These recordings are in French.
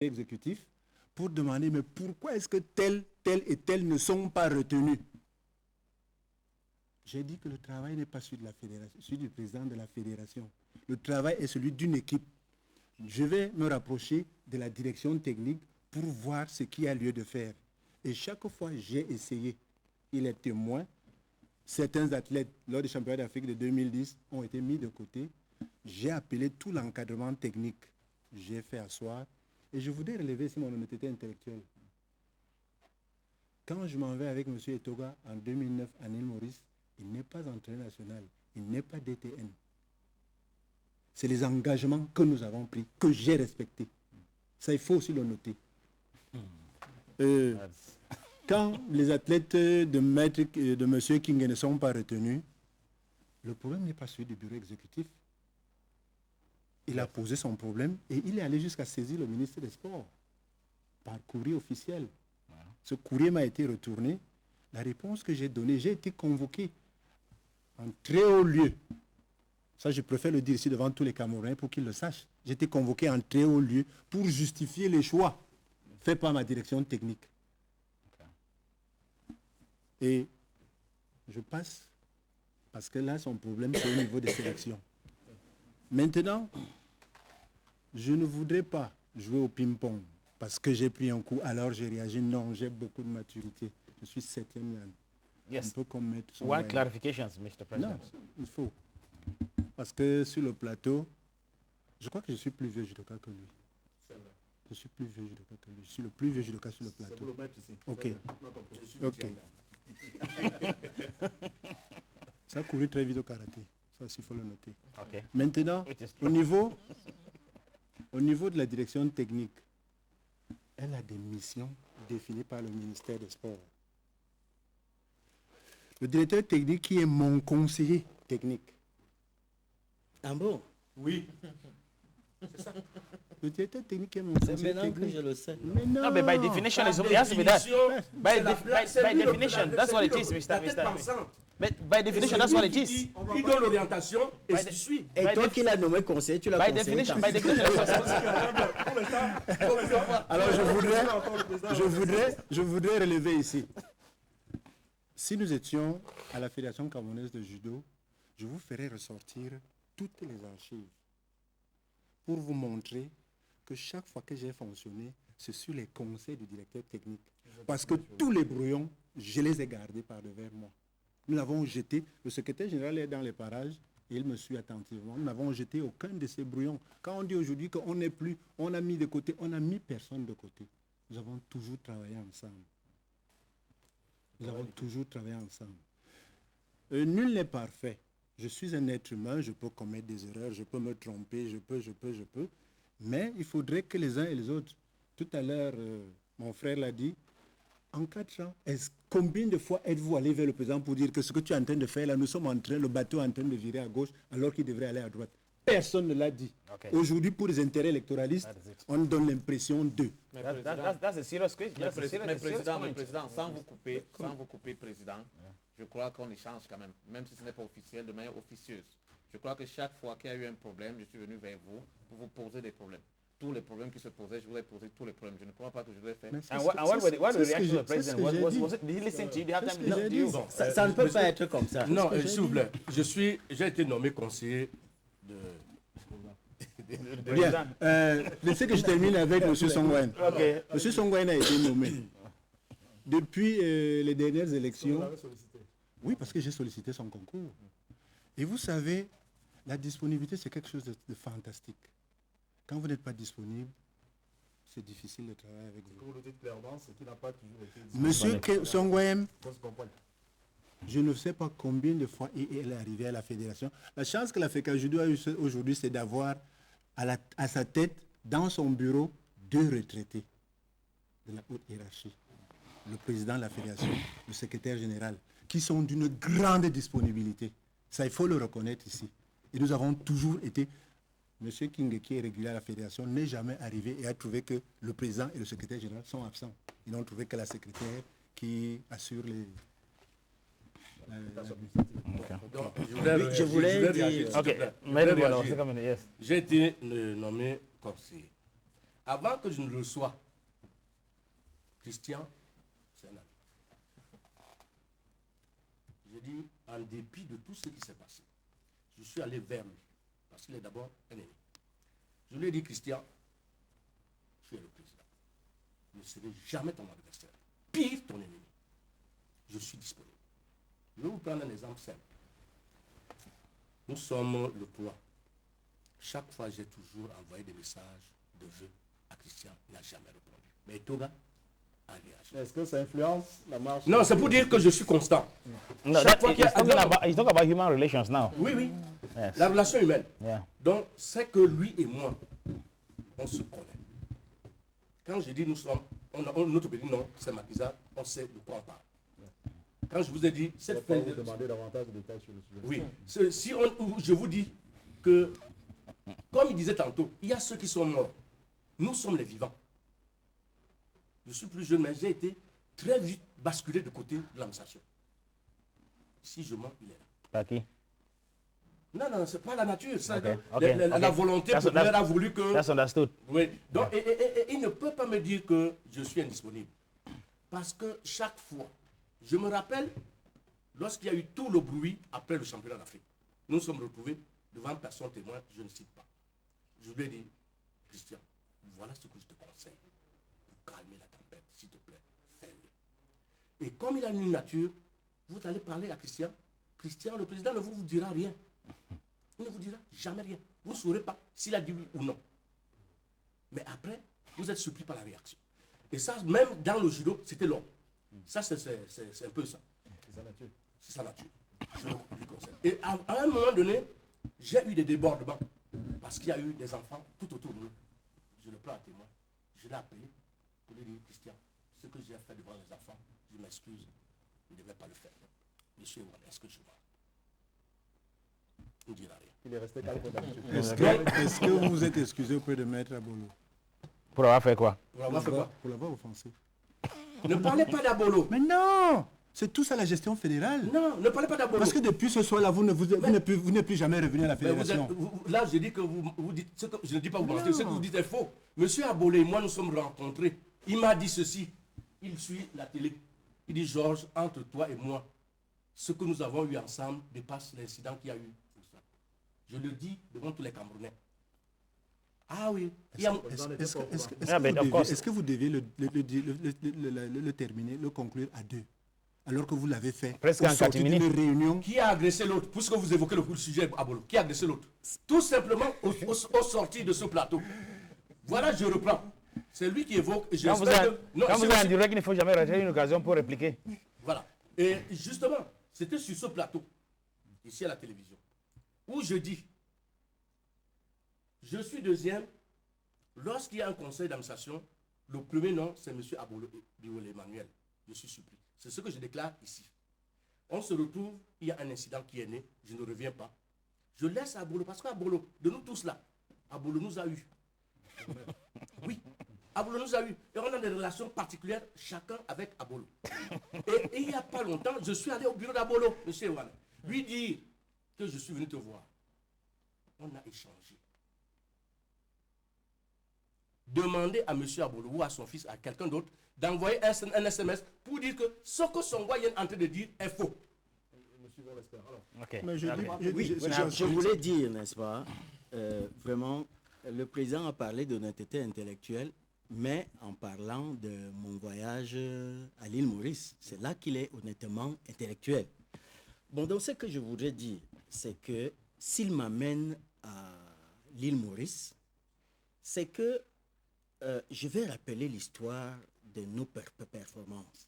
exécutif pour demander mais pourquoi est-ce que tel et tel ne sont pas retenus. J'ai dit que le travail n'est pas celui de la fédération, celui du président de la fédération. Le travail est celui d'une équipe. Je vais me rapprocher de la direction technique pour voir ce qu'il y a lieu de faire. Et chaque fois, j'ai essayé. Il est témoin. Certains athlètes, lors des championnats d'Afrique de 2010, ont été mis de côté. J'ai appelé tout l'encadrement technique. J'ai fait asseoir. Et je voudrais relever ici mon honnêteté intellectuelle. Quand je m'en vais avec M. Etoga en 2009 à Île Maurice, il n'est pas entraîneur national, il n'est pas DTN. C'est les engagements que nous avons pris, que j'ai respectés. Ça, il faut aussi le noter. Quand les athlètes de M. King ne sont pas retenus, le problème n'est pas celui du bureau exécutif. Il a posé son problème et il est allé jusqu'à saisir le ministre des Sports par courrier officiel. Ce courrier m'a été retourné. La réponse que j'ai donnée, j'ai été convoqué en très haut lieu. Ça, je préfère le dire ici devant tous les Camerounais pour qu'ils le sachent. J'ai été convoqué en très haut lieu pour justifier les choix faits par ma direction technique. Et je passe, parce que là, son problème, c'est au niveau des sélections. Maintenant, je ne voudrais pas jouer au ping-pong parce que j'ai pris un coup, alors j'ai réagi. Non, j'ai beaucoup de maturité. Je suis 7e Yann. Yes. On peut commettre son One clarification, Mr. President. Non, il faut. Parce que sur le plateau, je crois que je suis plus vieux judoka que lui. Je suis plus vieux judoka que lui. Je suis le plus vieux judoka sur le plateau. Ok. Ok. Ça a couru très vite au karaté. Ça aussi, il faut le noter. Okay. Maintenant, au niveau de la direction technique, elle a des missions définies par le ministère des Sports. Le directeur technique qui est mon conseiller technique. Ah bon? Oui. C'est ça. Le directeur technique est mon conseiller technique. C'est maintenant que je le sais. Mais non. No, but by definition, it has to be that. By definition, that's what it is, Mr. But by definition, that's what it is. Il donne l'orientation et je suis. Et toi qui l'as nommé conseiller, tu l'as By conseillé. definition, by definition, Alors je voudrais relever ici. Si nous étions à la Fédération camerounaise de judo, je vous ferai ressortir toutes les archives pour vous montrer que chaque fois que j'ai fonctionné, c'est sur les conseils du directeur technique. Parce que tous les brouillons, je les ai gardés par devers moi. Nous l'avons jeté, le secrétaire général est dans les parages et il me suit attentivement. Nous n'avons jeté aucun de ces brouillons. Quand on dit aujourd'hui qu'on n'est plus, on a mis de côté, on n'a mis personne de côté. Nous avons toujours travaillé ensemble. Nous avons toujours travaillé ensemble. Nul n'est parfait. Je suis un être humain, je peux commettre des erreurs, je peux me tromper, je peux. Mais il faudrait que les uns et les autres, tout à l'heure, mon frère l'a dit, en 4 ans, combien de fois êtes-vous allé vers le président pour dire que ce que tu es en train de faire là, nous sommes en train, le bateau est en train de virer à gauche alors qu'il devrait aller à droite. Personne ne l'a dit. Okay. Aujourd'hui, pour les intérêts électoralistes, on donne l'impression d'eux. That's a serious question. Mais président, sans vous couper, président, je crois qu'on échange quand même si ce n'est pas officiel, de manière officieuse. Je crois que chaque fois qu'il y a eu un problème, je suis venu vers vous pour vous poser des problèmes. Tous les problèmes qui se posaient, je vous ai posé tous les problèmes. Je ne crois pas que je devais faire. What the reaction of the president? Was it, did he listen to you? Did he have time to listen to you? Ça ne peut pas être comme ça. Non, s'il vous plaît. J'ai été nommé conseiller de... Bien. Laissez que je termine avec M. Songwen. Okay. M. Songwen a été nommé. Depuis les dernières élections... Oui, parce que j'ai sollicité son concours. Et vous savez, la disponibilité, c'est quelque chose de fantastique. Quand vous n'êtes pas disponible, c'est difficile de travailler avec vous. Vous le dites clairement, c'est qu'il n'a pas toujours été disponible. Monsieur Songwen, je ne sais pas combien de fois il est arrivé à la fédération. La chance que la FECA Judo a eu aujourd'hui, c'est d'avoir à sa tête, dans son bureau, 2 retraités de la haute hiérarchie. Le président de la fédération, le secrétaire général, qui sont d'une grande disponibilité. Ça, il faut le reconnaître ici. Et nous avons toujours été... Monsieur King, qui est régulier à la fédération, n'est jamais arrivé et a trouvé que le président et le secrétaire général sont absents. Ils n'ont trouvé que la secrétaire qui assure les... Je voulais dire... J'ai été nommé conseiller. avant que je ne le sois, Christian, c'est un ami. J'ai dit, en dépit de tout ce qui s'est passé, je suis allé vers lui, parce qu'il est d'abord un ennemi. Je lui ai dit, Christian, tu es le président. Je ne serai jamais ton adversaire. Pire, ton ennemi. Je suis disponible. Je vais vous prendre un exemple simple. Nous sommes le 3. Chaque fois, j'ai toujours envoyé des messages de vœux à Christian. Il n'a jamais répondu. Mais Toga a réagi. Est-ce que ça influence la marche? Non, c'est pour dire que je suis constant. No, Chaque fois qu'il y a... he's talking about human relations now. Oui, oui. Yes. La relation humaine. Yeah. Donc, c'est que lui et moi, on se connaît. Quand je dis nous sommes, notre pays, non, c'est Makiza, on sait de quoi on parle. Quand je vous ai dit, cette fin de... demander davantage de détails sur le sujet. Oui. Si je vous dis que, comme il disait tantôt, il y a ceux qui sont morts. Nous sommes les vivants. Je suis plus jeune, mais j'ai été très vite basculé de côté de l'administration. Si je mens, il est là. Par qui? Non, non, c'est pas la nature. Ça, Okay, la volonté populaire a voulu que... That's understood. Oui. Donc, et il ne peut pas me dire que je suis indisponible. Parce que chaque fois, je me rappelle, lorsqu'il y a eu tout le bruit après le championnat d'Afrique, nous nous sommes retrouvés devant personne témoin, je ne cite pas. Je lui ai dit, Christian, voilà ce que je te conseille. Pour calmer la tempête, s'il te plaît, fais-le. Et comme il a une nature, vous allez parler à Christian. Christian, le président ne vous dira rien. Il ne vous dira jamais rien. Vous ne saurez pas s'il a dit oui ou non. Mais après, vous êtes surpris par la réaction. Et ça, même dans le judo, c'était l'homme. Ça, c'est un peu ça. C'est sa nature. C'est sa nature. Je lui conseille. Et à un moment donné, j'ai eu des débordements. Parce qu'il y a eu des enfants tout autour de nous. Je le prends à témoin. Je l'ai appelé pour lui dire, Christian, ce que j'ai fait devant les enfants, je m'excuse. Je ne devais pas le faire. Monsieur, est-ce que je vois? Il ne dira rien. Il est resté calme comme d'habitude. Est-ce que vous vous êtes excusé auprès de Maître Abolo? Pour avoir fait quoi? Pour avoir fait quoi? Pour l'avoir offensé. Ne parlez pas d'Abolo. Mais non! C'est tout ça la gestion fédérale. Non, ne parlez pas d'Abolo. Parce que depuis ce soir-là, vous n'êtes plus jamais revenu à la fédération. Là, je dis que vous dites, ce que, je ne dis pas vous mentez, ce que vous dites est faux. Monsieur Abolo et moi, nous sommes rencontrés. Il m'a dit ceci. Il suit la télé. Il dit, Georges, entre toi et moi, ce que nous avons eu ensemble dépasse l'incident qu'il y a eu. Je le dis devant tous les Camerounais. Ah oui. Est-ce que vous deviez le terminer, le conclure à deux, alors que vous l'avez fait presque en 4 minutes. Réunion. Qui a agressé l'autre? Puisque vous évoquez le sujet Abolo, qui a agressé l'autre? Tout simplement au sortir de ce plateau. Voilà, je reprends. C'est lui qui évoque. Et Quand vous êtes en direct, il ne faut jamais rater une occasion pour répliquer. Voilà. Et justement, c'était sur ce plateau, ici à la télévision, où je dis, je suis deuxième. Lorsqu'il y a un conseil d'administration, le premier nom, c'est M. Abolo Emmanuel. Je suis surpris. C'est ce que je déclare ici. On se retrouve, il y a un incident qui est né, je ne reviens pas. Je laisse Abolo, parce qu'Abolo, de nous tous là, Abolo nous a eu. Oui, Abolo nous a eu. Et on a des relations particulières, chacun avec Abolo. Et il n'y a pas longtemps, je suis allé au bureau d'Abolo, M. Ewan, lui dire que je suis venu te voir. On a échangé. Demandez à M. Abolo ou à son fils, à quelqu'un d'autre, d'envoyer un SMS pour dire que ce que son gars est en train de dire est faux. Okay. Mais je voulais dire, n'est-ce pas, vraiment, le président a parlé d'honnêteté intellectuelle, mais en parlant de mon voyage à l'île Maurice, c'est là qu'il est honnêtement intellectuel. Bon, donc ce que je voudrais dire, c'est que s'il m'amène à l'île Maurice, c'est que je vais rappeler l'histoire de nos performances.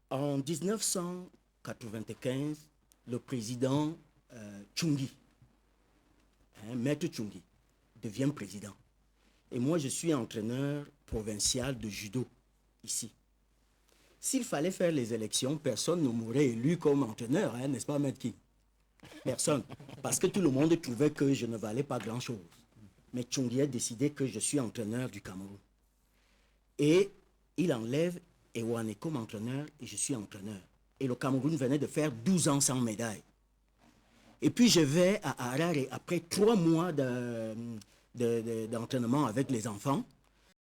En 1995, le président Tchungi, Maître Tchungi, devient président. Et moi, je suis entraîneur provincial de judo, ici. S'il fallait faire les élections, personne ne m'aurait élu comme entraîneur, n'est-ce pas, Maître King? Personne. Parce que tout le monde trouvait que je ne valais pas grand-chose. Mais Tchungi a décidé que je suis entraîneur du Cameroun. Et il enlève Ewane comme entraîneur et je suis entraîneur. Et le Cameroun venait de faire 12 ans sans médaille. Et puis je vais à Harare après 3 mois d'entraînement avec les enfants.